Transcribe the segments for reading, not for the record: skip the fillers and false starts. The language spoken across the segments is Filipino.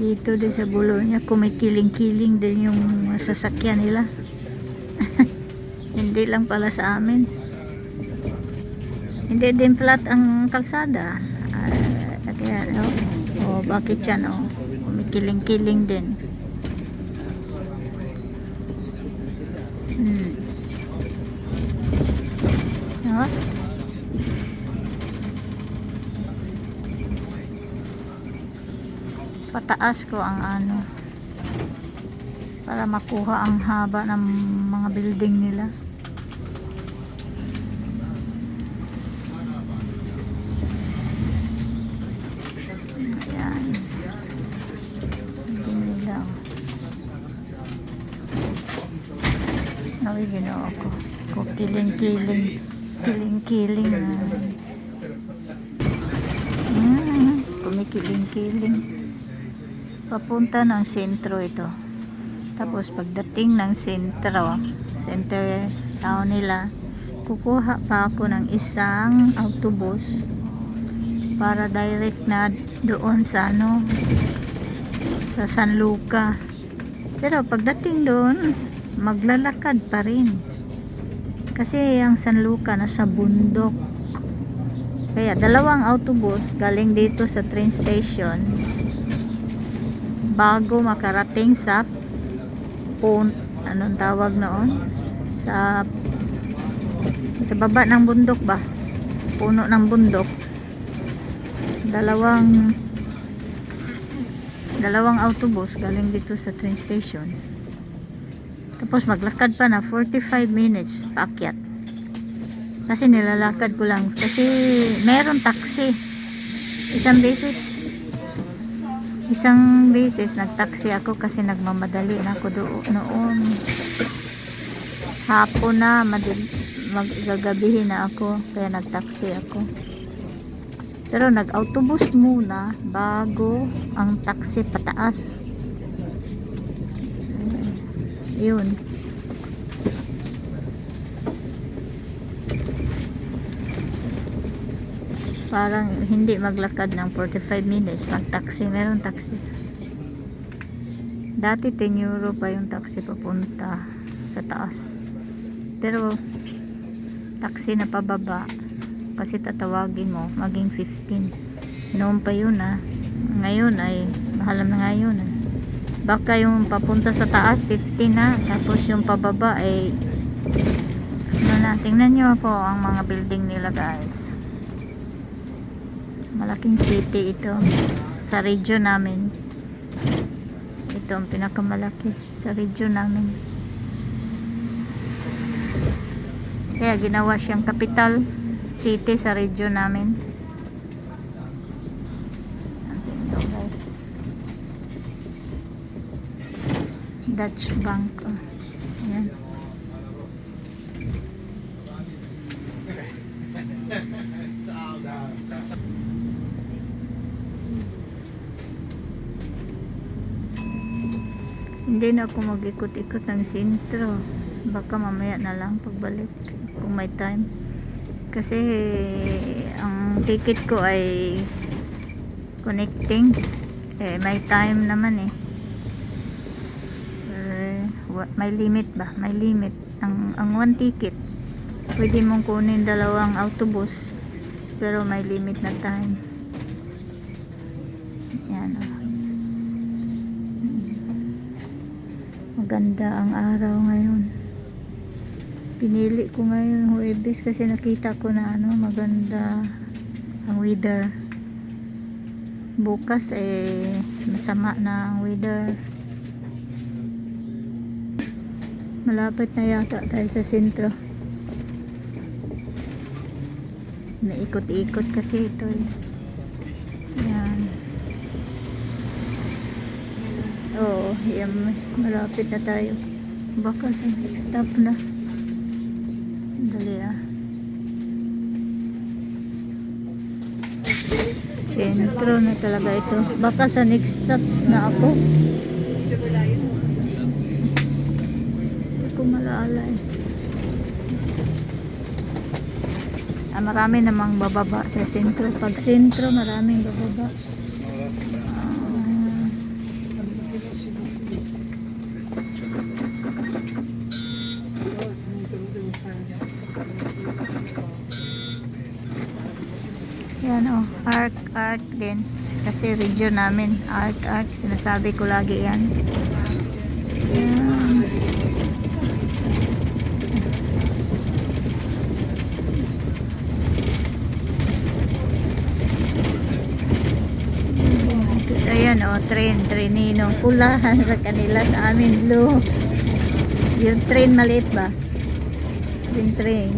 Dito din sa Bologna, kumikiling-kiling din yung sasakyan nila. Hindi lang pala sa amin. Hindi din flat ang kalsada. Kaya, bakit yan, kumikiling-kiling din. Oh. Pataas ko ang para makuha ang haba ng mga building nila. Ayan. Nila. Naway ginawa ko. Kiling-kiling. Kiling-kiling. Kumikiling-kiling. Papunta ng sentro ito. Tapos pagdating ng center town nila, kukuha pa ako ng isang autobus para direct na doon sa sa San Luca. Pero pagdating doon, maglalakad pa rin. Kasi ang San Luca nasa bundok. Kaya dalawang autobus galing dito sa train station bago makarating sa anong tawag noon, sa baba ng bundok ba, puno ng bundok. Dalawang autobus galing dito sa train station, tapos maglakad pa na 45 minutes paakyat. Kasi nilalakad ko lang kasi meron taxi. Isang beses nagtaksi ako kasi nagmamadali na ako noon. Hapon na, magagabihin na ako, kaya nagtaksi ako. Pero nag-autobus muna bago ang taxi pataas. Yun. Parang hindi maglakad ng 45 minutes, mag-taxi, meron taxi. Dati 10 euro pa yung taxi papunta sa taas. Pero taxi na pababa kasi tatawagin mo, maging 15. Noon pa yun Ngayon ay mahal na ngayon Baka yung papunta sa taas 15 na, tapos yung pababa ay tingnan nyo po ang mga building nila, guys. Malaking city ito sa region namin. Ito ang pinakamalaki sa region namin. Kaya ginawa siyang capital city sa region namin. Guys, Dutch Bank. Ayan. Hindi na ako mag-ikot-ikot ng sentro. Baka mamaya na lang pagbalik kung may time. Kasi ang ticket ko ay connecting. May time naman may limit ba? May limit. Ang one ticket, pwede mong kunin dalawang autobus. Pero may limit na time. Yan Maganda ang araw ngayon. Pinili ko ngayon Huwebes kasi nakita ko na maganda ang weather. Bukas masama na ang weather. Malapit na yata tayo sa sentro. Naikot-ikot kasi ito Yan. Yan, malapit na tayo. Baka stop na. Dali Sentro na talaga ito. Baka sa next stop na ako. Hindi ko malaala eh. Marami namang bababa sa sentro. Pag sentro, maraming bababa. Yan oh, arc din. Kasi region namin, arc. Sinasabi ko lagi yan. Yan. Ayan oh, Ninong. Pulahan sa kanila, sa amin blue. Yung train maliit ba? Yung train.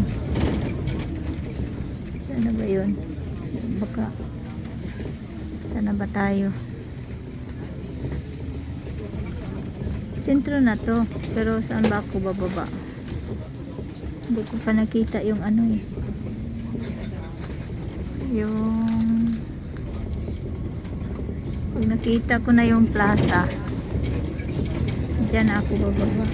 Saan ba yun? Baka saan na ba tayo? Sentro na to, pero saan ba ako bababa? Hindi ko pa nakita yung ano eh, yung pag nakita ko na yung plaza, dyan ako bababa.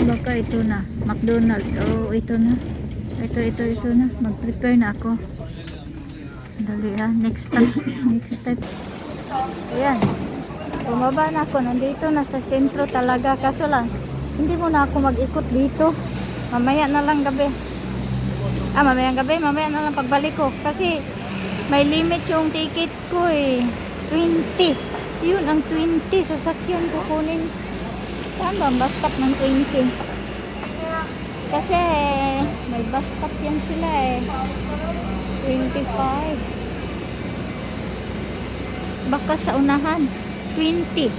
Baka ito na, McDonald's. Oh, ito na. Ito na. Mag-prepare na ako. Dali ha, next time. Ayan. Bumaba na ako. Nandito na sa sentro talaga. Kaso lang, hindi mo na ako mag-ikot dito. Mamaya na lang gabi. Mamaya na lang pagbalik ko. Kasi may limit yung ticket ko eh. 20. Yun ang 20 sasakyan ko kunin. Saan ba? Bus stop ng 20. Kasi may bus stop yan sila eh. 25. Baka sa unahan. 20.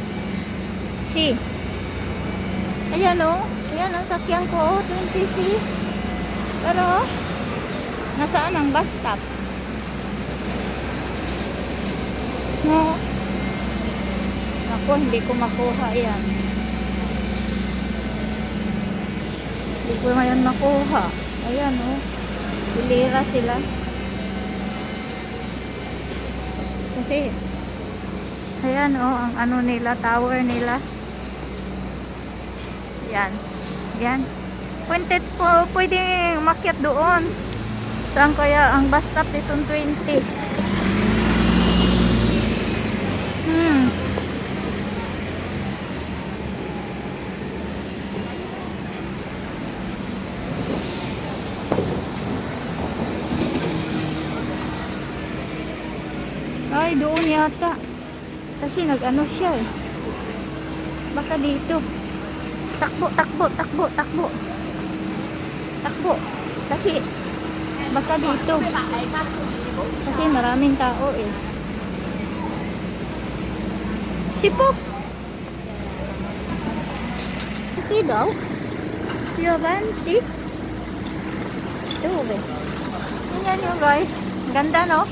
C. Ayan o. Ayan ang sakyan ko. 20C. Pero nasaan ang bus stop? No. Ako hindi ko makuha yan. Hindi ko ngayon makuha. Ayan o. Pilira sila. Kasi ayan o. Ang ano nila. Tower nila. Yan. Pwede umakyat doon. Saan kaya ang bus stop ditong 20? Ay, doon yata. Kasi nag-ano siya eh. Baka dito. Takbo. Kasi baka dito. Kasi maraming tao eh. Sipop. Hindi daw. Piovanti. Ito ba? Tingnan nyo guys. Ganda no?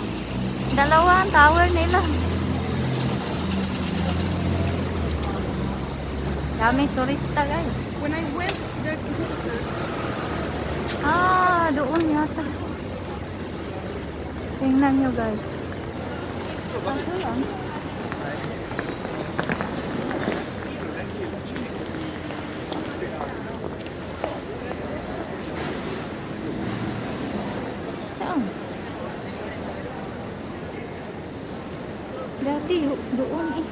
Dalawa ang tower nila. Daming turista guys. When I went there to Doon yata. Tingnan nyo guys. Kaso lang. Saan? Dati doon eh.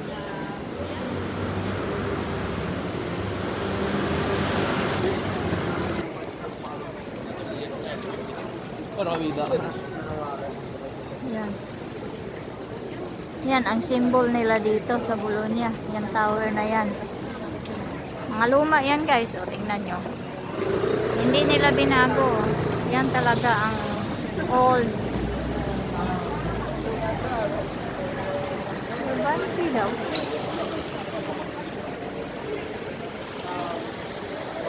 Yan ang symbol nila dito sa Bologna. Yan tower na yan. Mga luma yan guys. O tingnan nyo. Hindi nila binago. Yan talaga ang old. Banti daw.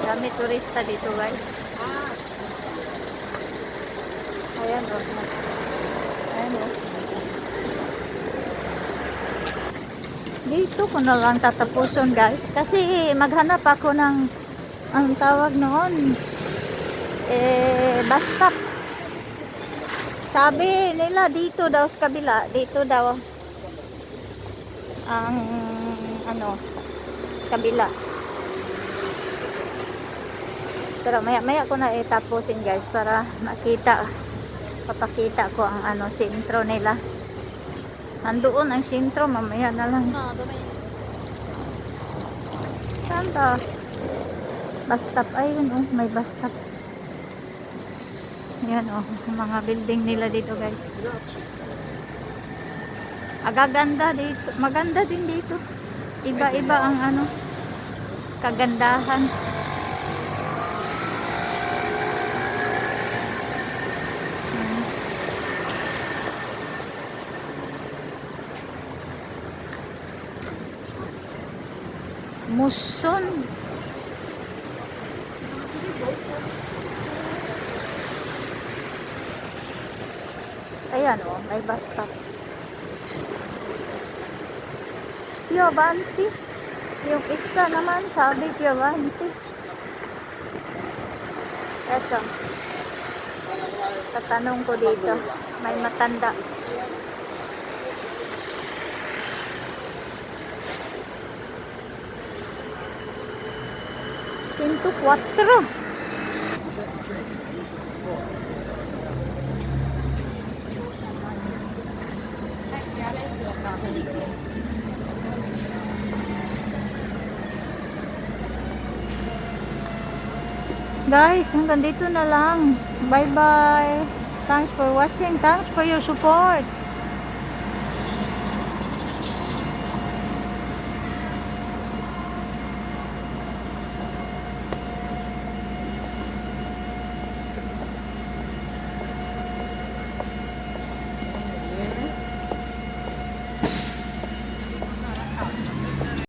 Dami turista dito guys. Ayan o. Dito ko na lang tatapuson guys. Kasi maghanap ako ng ang tawag noon bus stop. Sabi nila dito daw sa kabila. Dito daw ang ano kabila. Pero maya ko na itapusin guys para makita, papakita ko ang ano sentro nila. Nandoon ang sentro, mamaya na lang. Saan ba? Bus stop, ayun oh, may bus stop. Yan oh, mga building nila dito guys. Agaganda dito, maganda din dito. Iba-iba ang ano kagandahan. Muson. Ayan oh, may bus stop. Piavanti. Yung isa naman sabi Piavanti. Eto. Tatanong ko dito. May matanda. Pinto 4. Guys, hanggang dito na lang. Bye bye. Thanks for watching. Thanks for your support.